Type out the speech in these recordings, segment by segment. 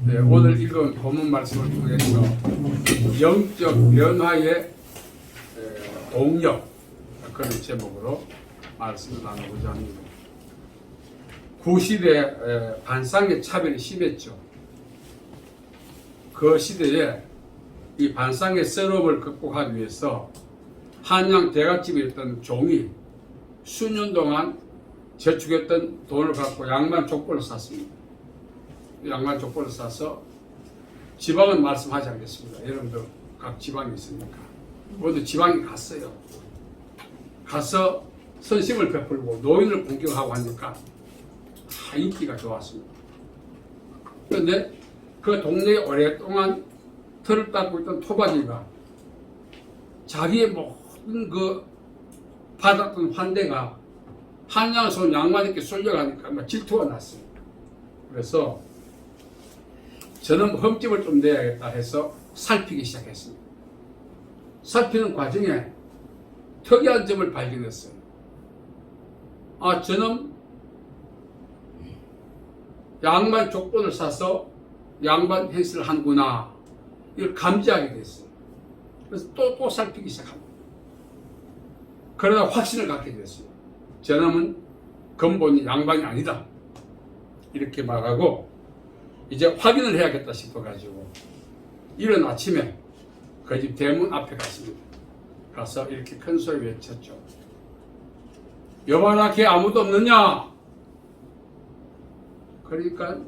네, 오늘 읽은 본문 말씀을 통해서 영적 변화의 동력, 그런 제목으로 말씀을 나누고자 합니다. 구시대 반상의 차별이 심했죠. 그 시대에 이 반상의 서러움을 극복하기 위해서 한양 대갓집에 있던 종이 수년 동안 저축했던 돈을 갖고 양반 족보를 샀습니다. 양반 족보를 사서 지방은 말씀하지 않겠습니다. 여러분들 각 지방이 있으니까 모두 지방에 갔어요. 가서 선심을 베풀고 노인을 공격하고 하니까 다 인기가 좋았습니다. 그런데 그 동네에 오랫동안 털을 닦고 있던 토박이가 자기의 모든 그 받았던 환대가 한양에서 온 양반에게 쏠려가니까 질투가 났어요. 그래서 저는 흠집을 좀 내야겠다 해서 살피기 시작했습니다. 살피는 과정에 특이한 점을 발견했어요. 저는 양반 족본을 사서 양반 행세를 하는구나, 이걸 감지하게 됐어요. 그래서 또 살피기 시작합니다. 그러다 확신을 갖게 됐어요. 저놈은 근본이 양반이 아니다, 이렇게 말하고 이제 확인을 해야겠다 싶어가지고 이른 아침에 그 집 대문 앞에 갔습니다. 가서 이렇게 큰 소리 외쳤죠. 여봐라, 걔 아무도 없느냐? 그러니까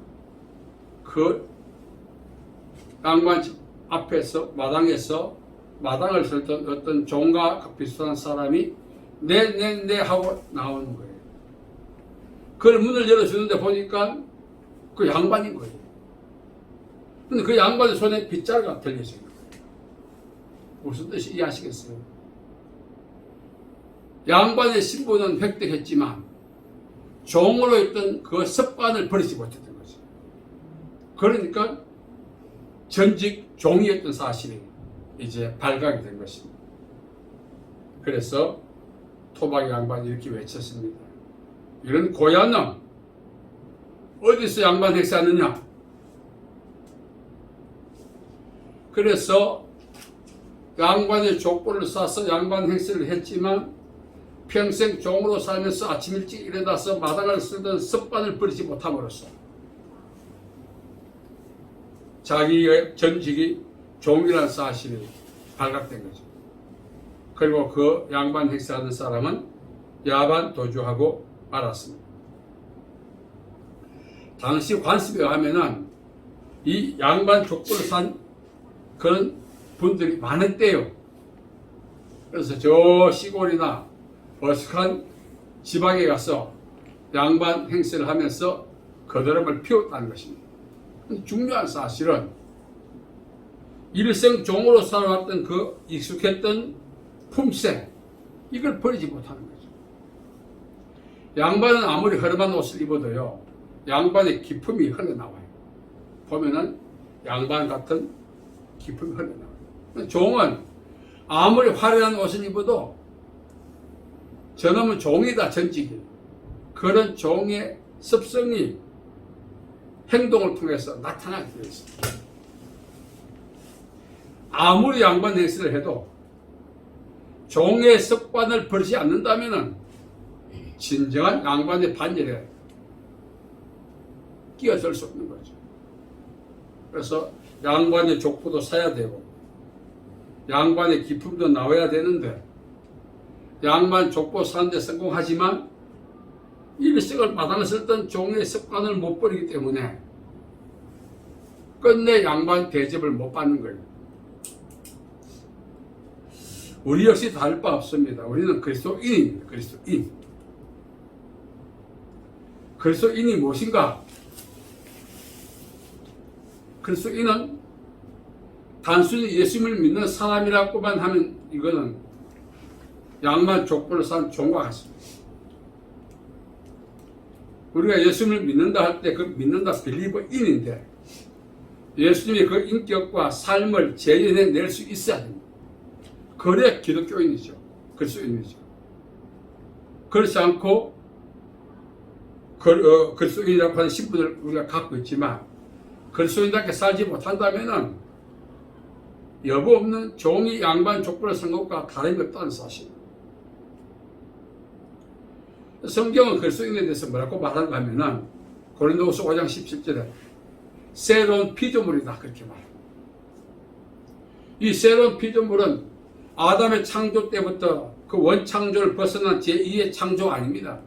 그 양반집 앞에서 마당을 설던 어떤 종과 비슷한 사람이 네 하고 나오는 거예요. 그 문을 열어주는데 보니까 그 양반인 거예요. 근데 그 양반의 손에 빗자루가 들려있어요. 무슨 뜻이 이해하시겠어요? 양반의 신분은 획득했지만 종으로 있던 그 습관을 버리지 못했던 거죠. 그러니까 전직 종이었던 사실이 이제 발각이 된 것입니다. 그래서 토박이 양반이 이렇게 외쳤습니다. 이런 고얀 놈, 어디서 양반 행세하느냐? 그래서 양반의 족보를 싸서 양반 행세를 했지만 평생 종으로 살면서 아침 일찍 일어나서 마당을 쓰던 습관을 버리지 못함으로써 자기의 전직이 종이라는 사실이 발각된 거죠. 그리고 그 양반 행세하는 사람은 야반 도주하고 말았습니다. 당시 관습에 의하면은 이 양반 족보를 산 그런 분들이 많았대요. 그래서 저 시골이나 어색한 지방에 가서 양반 행세를 하면서 거드름을 피웠다는 것입니다. 중요한 사실은 일생 종으로 살아왔던 그 익숙했던 품새, 이걸 버리지 못하는 거죠. 양반은 아무리 허름한 옷을 입어도요, 양반의 기품이 흘러나와요. 보면은 양반 같은 기품이 흘러나와요. 종은 아무리 화려한 옷을 입어도 저놈은 종이다, 전직이에요. 그런 종의 습성이 행동을 통해서 나타나게 되어 있습니다. 아무리 양반 행세를 해도 종의 습관을 버리지 않는다면 진정한 양반의 반열에 끼어들 수 없는 거죠. 그래서 양반의 족보도 사야 되고 양반의 기품도 나와야 되는데 양반 족보 사는데 성공하지만 일생을 마당을 쓸던 종의 습관을 못 버리기 때문에 끝내 양반 대접을 못 받는 거예요. 우리 역시 다를 바 없습니다. 우리는 그리스도인입니다. 그리스도인. 그리스도인이 무엇인가? 그리스도인은 단순히 예수님을 믿는 사람이라고만 하면 이거는 양반 족보를 산 종과 같습니다. 우리가 예수님을 믿는다 할 때 그 믿는다 빌리버인인데 예수님의 그 인격과 삶을 재현해낼 수 있어야 됩니다. 그래야 기독교인이죠. 그리스도인이죠. 그렇지 않고 그리스도인이라고 하는 신분을 우리가 갖고 있지만 그리스도인답게 살지 못한다면은 여부 없는 종이 양반 족보를 쓴 것과 다름이 없다는 사실. 성경은 그리스도인에 대해서 뭐라고 말하는가 하면은 고린도후서 5장 17절에 새로운 피조물이다 그렇게 말합니다. 이 새로운 피조물은 아담의 창조 때부터 그 원창조를 벗어난 제2의 창조 아닙니다.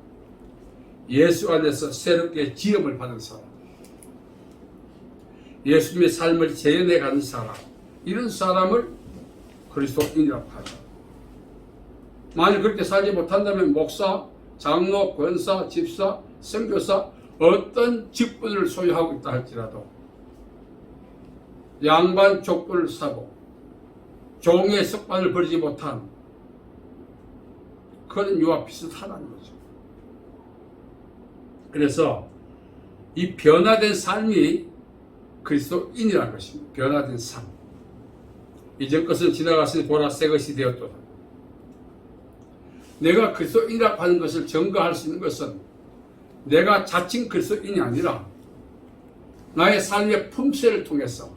예수 안에서 새롭게 지음을 받은 사람, 예수님의 삶을 재현해가는 사람, 이런 사람을 그리스도인이라고 하죠. 만약 그렇게 살지 못한다면 목사, 장로, 권사, 집사, 선교사 어떤 직분을 소유하고 있다 할지라도 양반 족보를 사고 종의 습관을 버리지 못한 그런 유와 비슷하다는 거죠. 그래서 이 변화된 삶이 그리스도인이라는 것입니다. 변화된 삶. 이전 것은 지나갔으니 보라 새 것이 되었도다. 내가 그리스도인이라고 하는 것을 증거할 수 있는 것은 내가 자칭 그리스도인이 아니라 나의 삶의 품새를 통해서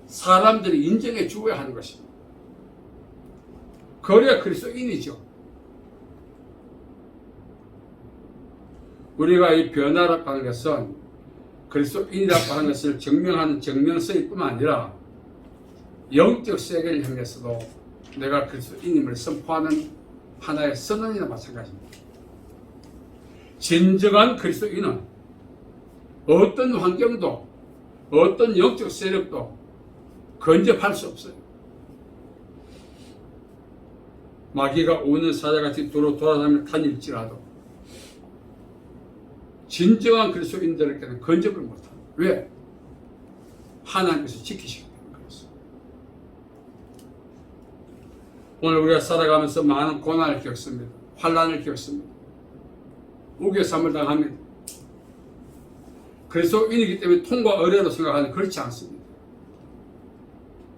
사람들이 인정해 주어야 하는 것입니다. 그래야 그리스도인이죠. 우리가 이 변화라고 하는 것은 그리스도인이라고 하는 것을 증명하는 증명서일 뿐만 아니라 영적 세계를 향해서도 내가 그리스도인임을 선포하는 하나의 선언이나 마찬가지입니다. 진정한 그리스도인은 어떤 환경도 어떤 영적 세력도 근접할 수 없어요. 마귀가 오는 사자같이 돌아다니며 다닐지라도 진정한 그리스도인들에게는 근접을 못합니다. 왜? 하나님께서 지키시기 때문에 그렇습니다. 오늘 우리가 살아가면서 많은 고난을 겪습니다. 환난을 겪습니다. 우겨쌈을 당합니다. 그리스도인이기 때문에 통과 어려로 생각하는 그렇지 않습니다.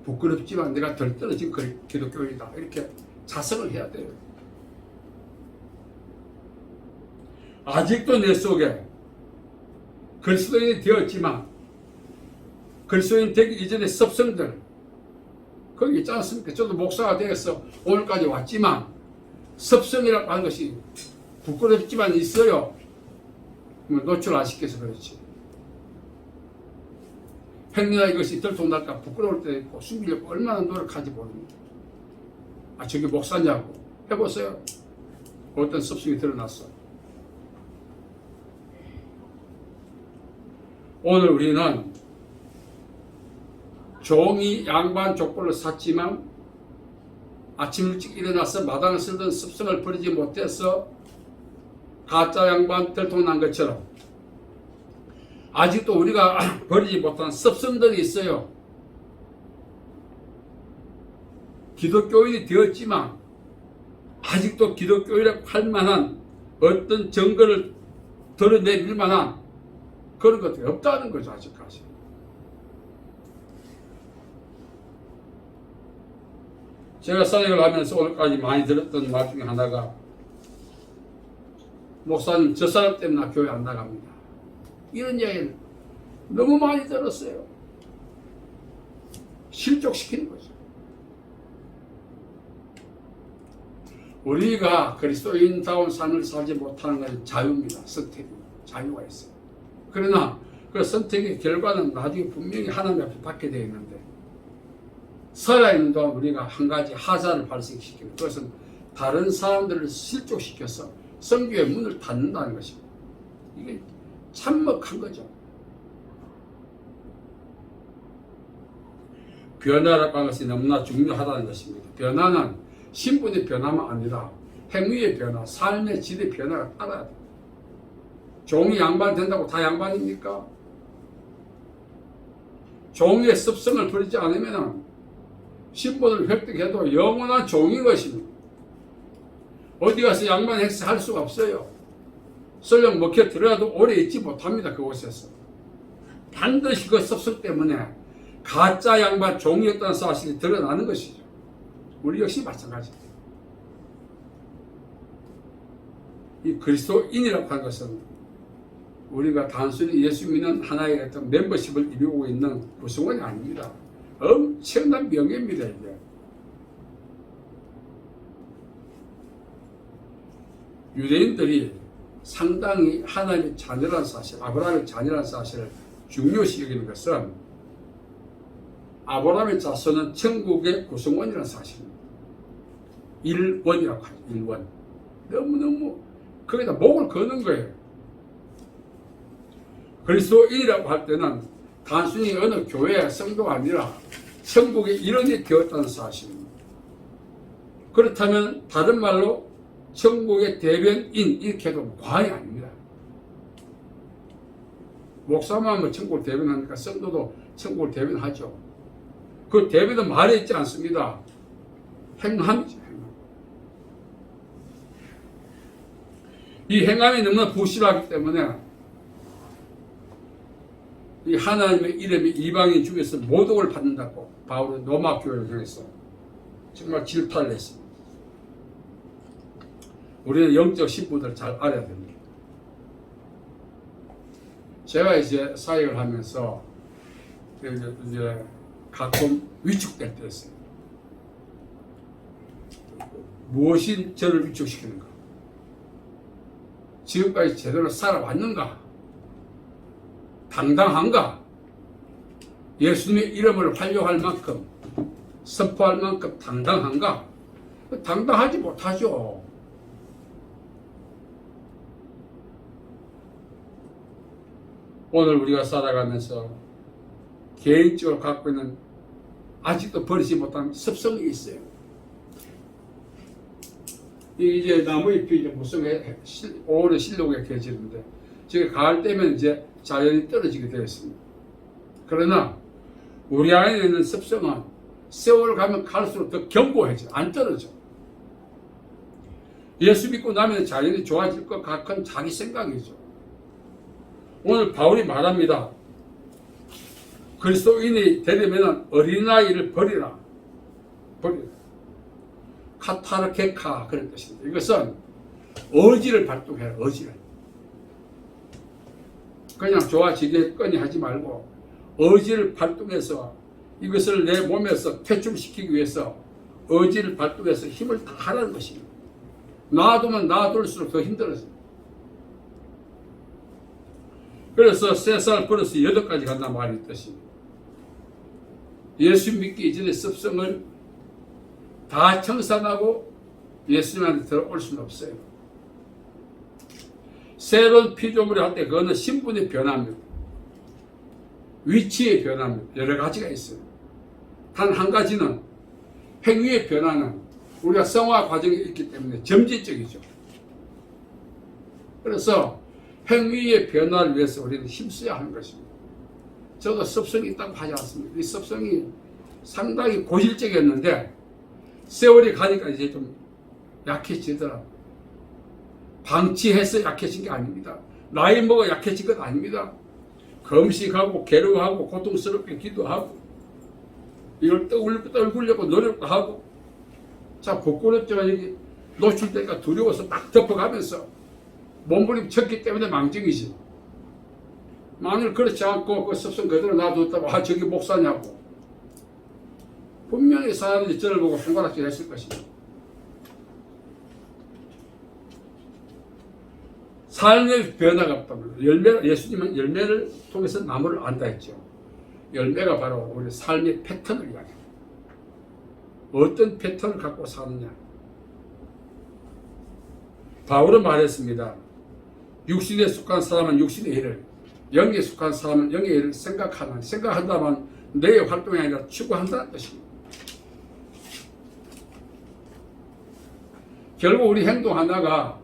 부끄럽지만 내가 덜 떨어진 기독교인이다 이렇게 자성을 해야 돼요. 아직도 내 속에 그리스도인이 되었지만 그리스도인 되기 이전의 습성들 거기 있지 않습니까? 저도 목사가 되어서 오늘까지 왔지만 습성이라고 하는 것이 부끄럽지만 있어요. 노출 안 시켜서 그렇지. 행여나 이것이 들통날까 부끄러울 때도 있고 숨기려고 얼마나 노력하지 모릅니다. 아 저게 목사냐고 해보세요. 어떤 습성이 드러났어. 오늘 우리는 종이 양반 족보를 샀지만 아침 일찍 일어나서 마당을 쓸던 습성을 버리지 못해서 가짜 양반 들통난 것처럼 아직도 우리가 버리지 못한 습성들이 있어요. 기독교인이 되었지만 아직도 기독교인이라고 할 만한 어떤 증거를 드러내릴 만한 그런 것들이 없다는 거죠. 아직까지. 제가 사역을 하면서 오늘까지 많이 들었던 말 중에 하나가 목사님 저 사람 때문에 나 교회 안 나갑니다. 이런 이야기를 너무 많이 들었어요. 실족시키는 거죠. 우리가 그리스도인다운 삶을 살지 못하는 것은 자유입니다. 선택입니다. 자유가 있어요. 그러나 그 선택의 결과는 나중에 분명히 하나님 앞에 받게 되어 있는데 살아있는 동안 우리가 한 가지 하자를 발생시키는 그것은 다른 사람들을 실족시켜서 선교의 문을 닫는다는 것입니다. 이게 참먹한 거죠. 변화라고 하는 것이 너무나 중요하다는 것입니다. 변화는 신분의 변화만 아니라 행위의 변화, 삶의 질의 변화가 따라야 돼요. 종이 양반 된다고 다 양반입니까? 종의 습성을 버리지 않으면 신분을 획득해도 영원한 종인 것입니다. 어디 가서 양반 행세할 수가 없어요. 설령 먹혀 들어가도 오래 있지 못합니다. 그곳에서. 반드시 그 습성 때문에 가짜 양반 종이었다는 사실이 드러나는 것이죠. 우리 역시 마찬가지입니다. 이 그리스도인이라고 하는 것은 우리가 단순히 예수 믿는 하나의 어떤 멤버십을 이루고 있는 구성원이 아닙니다. 엄청난 명예입니다. 이게. 유대인들이 상당히 하나님의 자녀라는 사실, 아브라함의 자녀라는 사실을 중요시 여기는 것은 아브라함의 자손은 천국의 구성원이라는 사실입니다. 일원이라고 하죠. 일원. 너무너무 거기다 목을 거는 거예요. 그리스도인이라고 할 때는 단순히 어느 교회 성도가 아니라 천국의 일원이 되었다는 사실입니다. 그렇다면 다른 말로 천국의 대변인 이렇게 해도 과언이 아닙니다. 목사만 하면 천국을 대변하니까 성도도 천국을 대변하죠. 그 대변은 말에 있지 않습니다. 행함이죠. 행함. 이 행함이 너무나 부실하기 때문에 이 하나님의 이름이 이방인 중에서 모독을 받는다고 바울은 로마 교회를 향해서 정말 질타를 했습니다. 우리는 영적 신분들을 잘 알아야 됩니다. 제가 이제 사역을 하면서 이제 가끔 위축될 때 있어요. 무엇이 저를 위축시키는가? 지금까지 제대로 살아왔는가? 당당한가? 예수님의 이름을 활용할 만큼, 선포할 만큼 당당한가? 당당하지 못하죠. 오늘 우리가 살아가면서 개인적으로 갖고 있는 아직도 버리지 못한 습성이 있어요. 이제 나무잎이 이제 무성해 5월에 실록에 켜지는데 지금 가을 때면 이제 자연이 떨어지게 되어 있습니다. 그러나 우리 안에 있는 습성은 세월 가면 갈수록 더 견고해져. 안 떨어져. 예수 믿고 나면 자연이 좋아질 것 같은 자기 생각이죠. 오늘 바울이 말합니다. 그리스도인이 되려면 어린아이를 버리라. 버리라. 카타르케카 그런 뜻입니다. 이것은 의지를 발동해라. 의지를. 그냥 좋아지겠거니 하지 말고 의지를 발동해서 이것을 내 몸에서 퇴출시키기 위해서 의지를 발동해서 힘을 다 하라는 것입니다. 놔두면 놔둘수록 더 힘들어집니다. 그래서 3살 버릇이 8가지 간다 말이 있듯이 예수 믿기 이전의 습성을 다 청산하고 예수님한테 들어올 수는 없어요. 새로운 피조물이 할 때 그거는 신분의 변화입니다. 위치의 변화입니다. 여러 가지가 있어요. 단 한 가지는 행위의 변화는 우리가 성화 과정에 있기 때문에 점진적이죠. 그래서 행위의 변화를 위해서 우리는 힘써야 하는 것입니다. 저도 습성이 있다고 하지 않습니다. 이 습성이 상당히 고질적이었는데 세월이 가니까 이제 좀 약해지더라고요. 방치해서 약해진 게 아닙니다. 나이 먹어 약해진 것 아닙니다. 금식하고 괴로워하고 고통스럽게 기도하고 이걸 떨구려고 노력도 하고 자 부끄럽지만 여기 노출되니까 두려워서 딱 덮어가면서 몸부림쳤기 때문에 망정이지. 만일 그렇지 않고 그 습성 그대로 놔뒀다고 저기 목사냐고 분명히 사람들이 저를 보고 손가락질 했을 것입니다. 삶의 변화가 없다면 예수님은 열매를 통해서 나무를 안다 했죠. 열매가 바로 우리 삶의 패턴을 이야기합니다. 어떤 패턴을 갖고 사느냐. 바울은 말했습니다. 육신에 속한 사람은 육신의 일을, 영에 속한 사람은 영의 일을 생각한다면 내 활동이 아니라 추구한다는 뜻입니다. 결국 우리 행동 하나가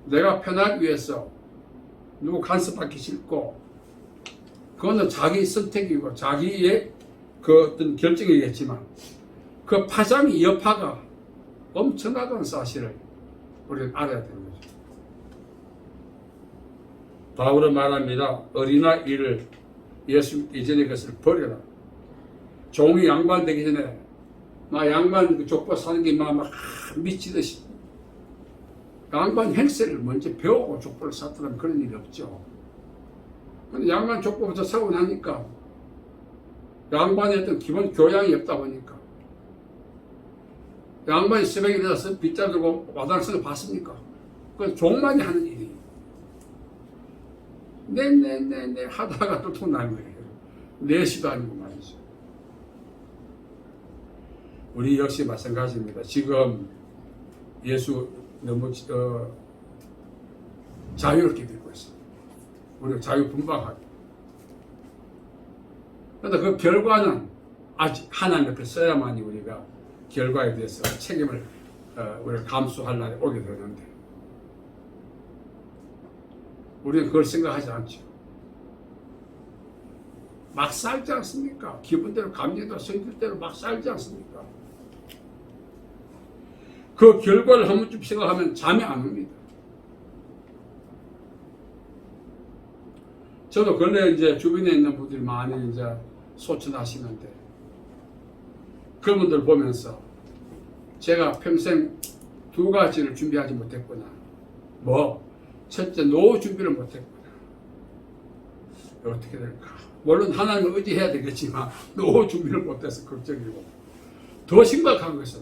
내가 편하기 위해서 누구 간섭받기 싫고 그거는 자기 선택이고 자기의 그 어떤 결정이겠지만 그 파장이 여파가 엄청나다는 사실을 우리는 알아야 되는 거죠. 바울은 말합니다. 어린아이를 예수 이전의 것을 버려라. 종이 양반 되기 전에 막 양반 그 족보 사는 게 막 미치듯이 양반 행세를 먼저 배우고 족보를 샀더라면 그런 일이 없죠. 근데 양반 족보부터 사고 나니까 양반의 어떤 기본 교양이 없다 보니까 양반이 새벽에 일어나서 빗자 들고 와당성을 봤습니까? 그건 종만이 하는 일이에요. 네 하다가 또 통 나는 거예요. 4시도 아니고 말이죠. 우리 역시 마찬가지입니다. 지금 예수 너무 자유롭게 믿고 있어요. 우리가 자유분방하게. 그런데 그 결과는 아직 하나님 옆에 써야만이 우리가 결과에 대해서 책임을 우리가 감수할 날이 오게 되는데 우리는 그걸 생각하지 않죠. 막 살지 않습니까? 기분대로 감정대로 성질대로 막 살지 않습니까? 그 결과를 한 번쯤 생각하면 잠이 안 옵니다. 저도 근래 이제 주변에 있는 분들이 많이 이제 소천하시는데 그분들 보면서 제가 평생 2가지를 준비하지 못했구나. 첫째, 노후 준비를 못했구나. 어떻게 될까? 물론 하나님을 의지해야 되겠지만 노후 준비를 못해서 걱정이고, 더 심각한 것은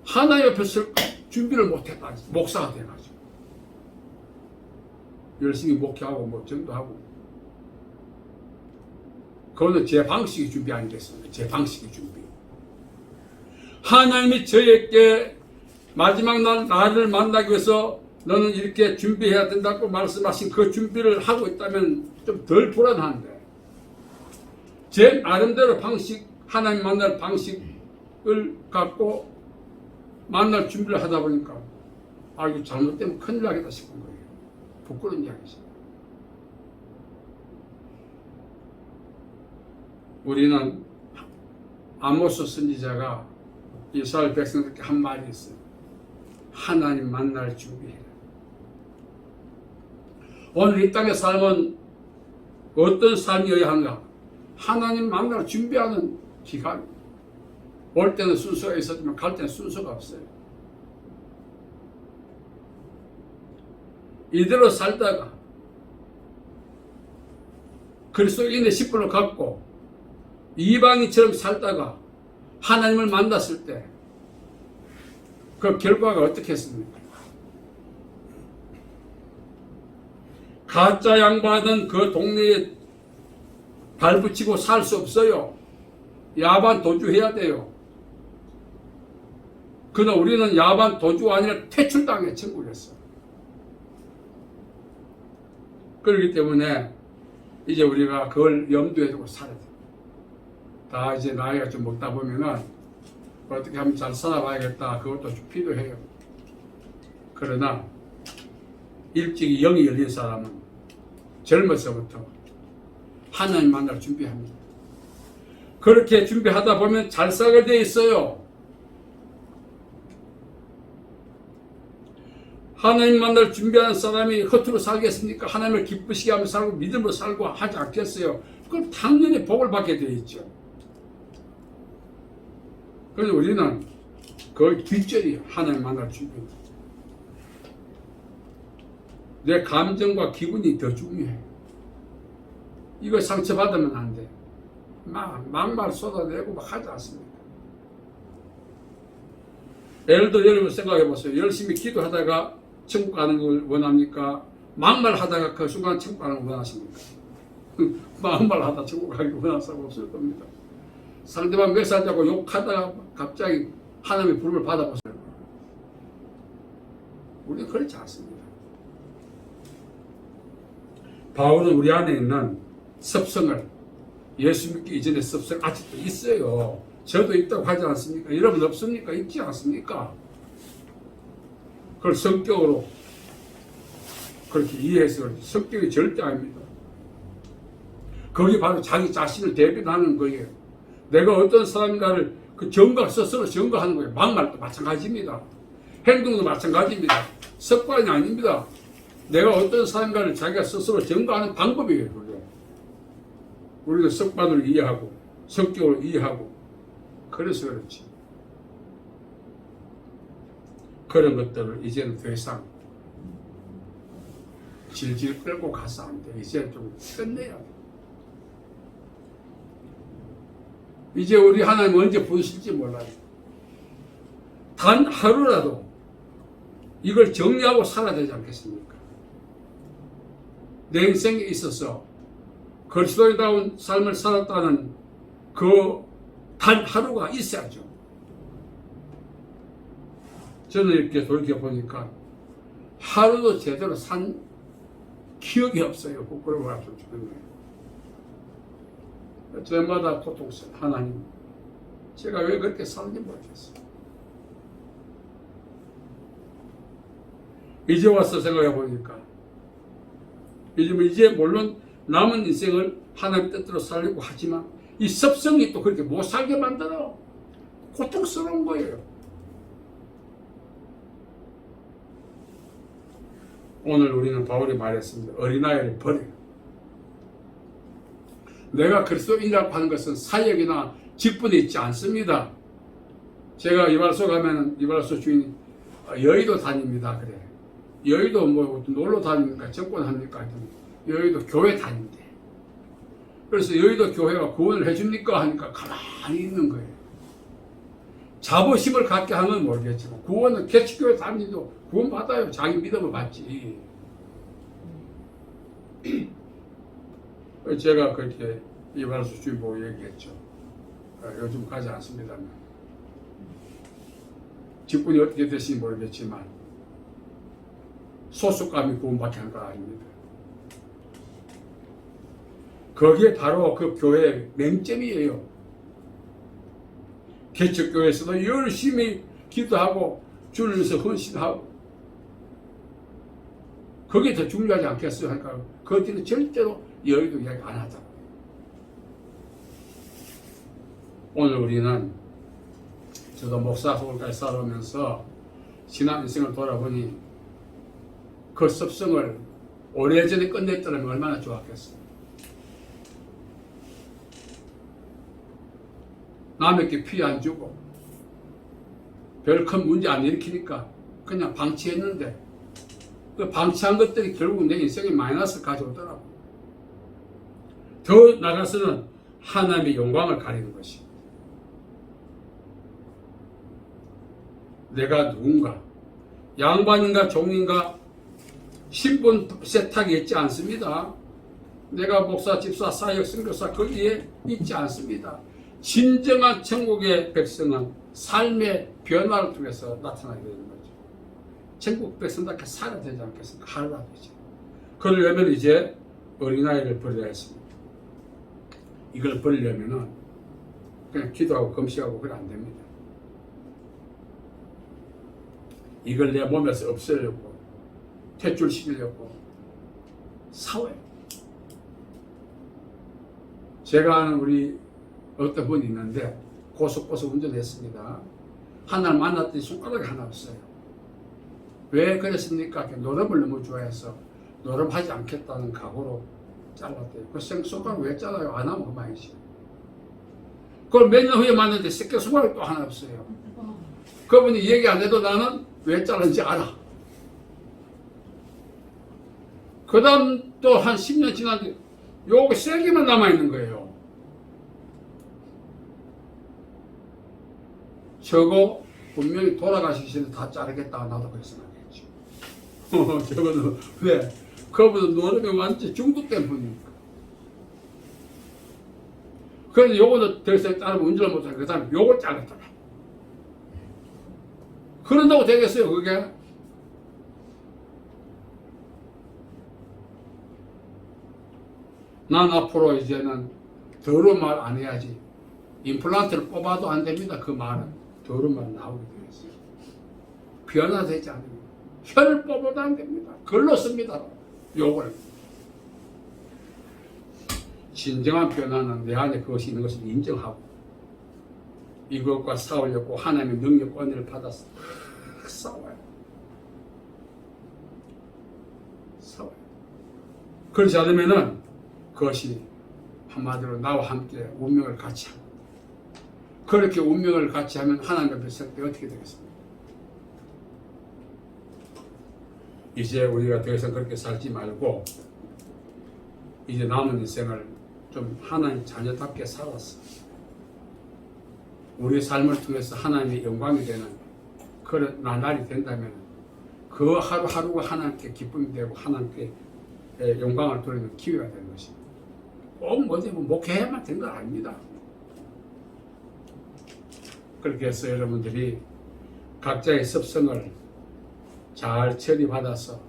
하나님 옆에서 준비를 못했다. 목사가 돼가지고 열심히 목회하고 전도하고, 그거는 제 방식의 준비 아니겠습니까? 제 방식의 준비. 하나님이 저에게 마지막 날 나를 만나기 위해서 너는 이렇게 준비해야 된다고 말씀하신 그 준비를 하고 있다면 좀 덜 불안한데, 제 나름대로 방식, 하나님 만날 방식을 갖고 만날 준비를 하다 보니까 이거 잘못되면 큰일 나겠다 싶은 거예요. 부끄러운 이야기죠. 우리는 아모스 선지자가 이스라엘 백성들께 한 말이 있어요. 하나님 만날 준비해라. 오늘 이 땅의 삶은 어떤 삶이어야 한가? 하나님 만날 준비하는 기간. 올 때는 순서가 있었지만 갈 때는 순서가 없어요. 이대로 살다가 그리스도인의 신분을 갖고 이방인처럼 살다가 하나님을 만났을 때 그 결과가 어떻겠습니까? 가짜 양반은 그 동네에 발붙이고 살 수 없어요. 야반 도주해야 돼요. 그러나 우리는 야반 도주가 아니라 퇴출당해 천국에서. 그렇기 때문에 이제 우리가 그걸 염두에 두고 살아야 돼요. 다 이제 나이가 좀 먹다 보면은 어떻게 하면 잘 살아봐야겠다. 그것도 필요해요. 그러나 일찍이 영이 열린 사람은 젊어서부터 하나님 만날 준비합니다. 그렇게 준비하다 보면 잘 살게 돼 있어요. 하나님 만날 준비하는 사람이 허투루 살겠습니까? 하나님을 기쁘시게 하며 살고 믿음으로 살고 하지 않겠어요? 그럼 당연히 복을 받게 되어 있죠. 그래서 우리는 그 뒷절이 하나님 만날 준비입니다. 내 감정과 기분이 더 중요해. 이거 상처받으면 안 돼. 막말 쏟아내고 막 하지 않습니다. 예를 들어 여러분 생각해 보세요. 열심히 기도하다가 천국 가는 걸 원합니까? 막말 하다가 그 순간 천국 가는 걸 원하십니까? 막말 하다 천국 가기 원하는 사람 없을 겁니다. 상대방 몇 살자고 욕하다가 갑자기 하나님의 부름을 받아보세요. 우리는 그렇지 않습니다. 바울은 우리 안에 있는 습성을, 예수 믿기 이전의 습성 아직도 있어요. 저도 있다고 하지 않습니까? 여러분 없습니까? 있지 않습니까? 그걸 성격으로 그렇게 이해해서 그렇지. 성격이 절대 아닙니다. 거기 바로 자기 자신을 대변하는 거예요. 내가 어떤 사람인가를 그 정각 스스로 증거하는 거예요. 막말도 마찬가지입니다. 행동도 마찬가지입니다. 습관이 아닙니다. 내가 어떤 사람인가를 자기가 스스로 증거하는 방법이에요. 그게. 우리가 습관을 이해하고 성격을 이해하고 그래서 그렇지. 그런 것들을 이제는 더 이상 질질 끌고 가서 안 돼. 이제 좀 끝내야 돼. 이제 우리 하나님 언제 부르실지 몰라요. 단 하루라도 이걸 정리하고 살아야 되지 않겠습니까? 내 인생에 있어서 그리스도인다운 삶을 살았다는 그 단 하루가 있어야죠. 저는 이렇게 돌이켜보니까 하루도 제대로 산 기억이 없어요. 부끄러워서 주는 거예요. 저마다 고통스러워. 하나님, 제가 왜 그렇게 사는지 모르겠어요. 이제 와서 생각해 보니까 이제 물론 남은 인생을 하나님 뜻대로 살려고 하지만 이 습성이 또 그렇게 못 살게 만들어. 고통스러운 거예요. 오늘 우리는 바울이 말했습니다. 어린아이를 버려요. 내가 그리스도인이라고 하는 것은 사역이나 직분에 있지 않습니다. 제가 이발소 가면은 이발소 주인이 여의도 다닙니다. 그래. 여의도 뭐 놀러 다닙니까? 정권합니까? 여의도 교회 다닌대. 그래서 여의도 교회가 구원을 해줍니까? 하니까 가만히 있는 거예요. 자부심을 갖게 하는 건 모르겠지만 구원은 개척교회 다니도 구원 받아요. 자기 믿음을 받지. 제가 그렇게 이발소 주인 보고 얘기했죠. 요즘 가지 않습니다만 직분이 어떻게 되시는지 모르겠지만 소속감이 구원받게 한 거 아닙니다. 거기에 바로 그 교회의 맹점이에요. 개척교회에서도 열심히 기도하고 주를 위해서 헌신하고 그게 더 중요하지 않겠어요? 하니까 거기는 절대로 여의도 이야기 안 하자고. 오늘 우리는 저도 목사 서울까지 살아오면서 지난 인생을 돌아보니 그 습성을 오래전에 끝냈더라면 얼마나 좋았겠어요. 남에게 피해 안 주고 별 큰 문제 안 일으키니까 그냥 방치했는데 그 방치한 것들이 결국 내 인생에 마이너스를 가져오더라고. 더 나가서는 하나님의 영광을 가리는 것이. 내가 누군가 양반인가 종인가 신분 세탁이 있지 않습니다. 내가 목사, 집사, 사역, 선교사 거기에 있지 않습니다. 진정한 천국의 백성은 삶의 변화를 통해서 나타나게 되는 거죠. 천국 백성답게 살아야 되지 않겠습니까? 하루라도지. 그러려면 이제 어린아이를 버려야 했습니다. 이걸 버리려면은 그냥 기도하고 금식하고 그래 안 됩니다. 이걸 내 몸에서 없애려고 퇴출시키려고 싸워요. 제가 아는 우리 어떤 분이 있는데 고속버스 운전했습니다. 하나를 만났더니 손가락이 하나 없어요. 왜 그랬습니까? 노름을 너무 좋아해서 노름하지 않겠다는 각오로 잘랐대요. 그 손가락 왜 잘라요? 안 하면 그만이지. 그걸 몇 년 후에 만났는데 새끼 손가락이 또 하나 없어요. 그분이 얘기 안 해도 나는 왜 잘랐는지 알아. 그 다음 또 한 10년 지났는데 요거 세기만 남아있는 거예요. 저거 분명히 돌아가시기 전에 다 자르겠다. 나도 그렇게 생각했지. 저거는 왜? 그분은 노름에 완전 중독된 분이니까. 그래서 요거는 더 이상 자르면 운전을 못하니까 그 다음에 요걸 잘랐더라. 그런다고 되겠어요 그게? 난 앞으로 이제는 더러운 말 안 해야지. 임플란트를 뽑아도 안 됩니다. 그 말은 더러운 말 나오게 되어 있어요. 변화되지 않습니다. 혀를 뽑아도 안 됩니다. 글로 씁니다. 요걸. 진정한 변화는 내 안에 그것이 있는 것을 인정하고 이것과 싸우려고 하나님의 능력 은혜를 받아서 싸워요. 싸워요. 그렇지 않으면은 그것이 한마디로 나와 함께 운명을 같이 하고 그렇게 운명을 같이 하면 하나님 앞에 설 때 어떻게 되겠습니까? 이제 우리가 더 이상 그렇게 살지 말고 이제 남은 인생을 좀 하나님 자녀답게 살았어. 우리의 삶을 통해서 하나님의 영광이 되는 그런 나날이 된다면 그 하루하루가 하나님께 기쁨이 되고 하나님께 영광을 돌리는 기회가 되는 것입니다. 꼭 뭐지 목회해야만 된 건 아닙니다. 그렇게 해서 여러분들이 각자의 습성을 잘 처리받아서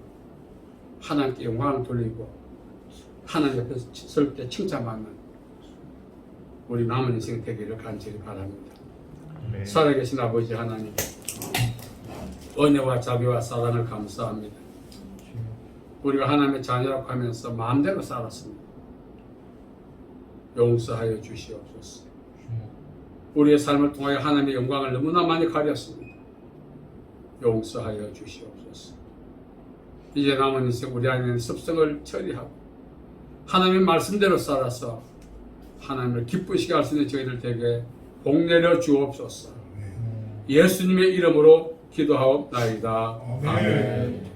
하나님께 영광을 돌리고 하나님 앞에서 서럽게 칭찬받는 우리 남은 인생 되기를 간절히 바랍니다. 네. 살아계신 아버지 하나님, 은혜와 자비와 사랑을 감사합니다. 우리가 하나님의 자녀라고 하면서 마음대로 살았습니다. 용서하여 주시옵소서. 우리의 삶을 통하여 하나님의 영광을 너무나 많이 가렸습니다. 용서하여 주시옵소서. 이제 남은 인생 우리 안에 있는 습성을 처리하고 하나님의 말씀대로 살아서 하나님을 기쁘시게 할 수 있는 저희들 되게 복 내려 주옵소서. 예수님의 이름으로 기도하옵나이다. 아멘.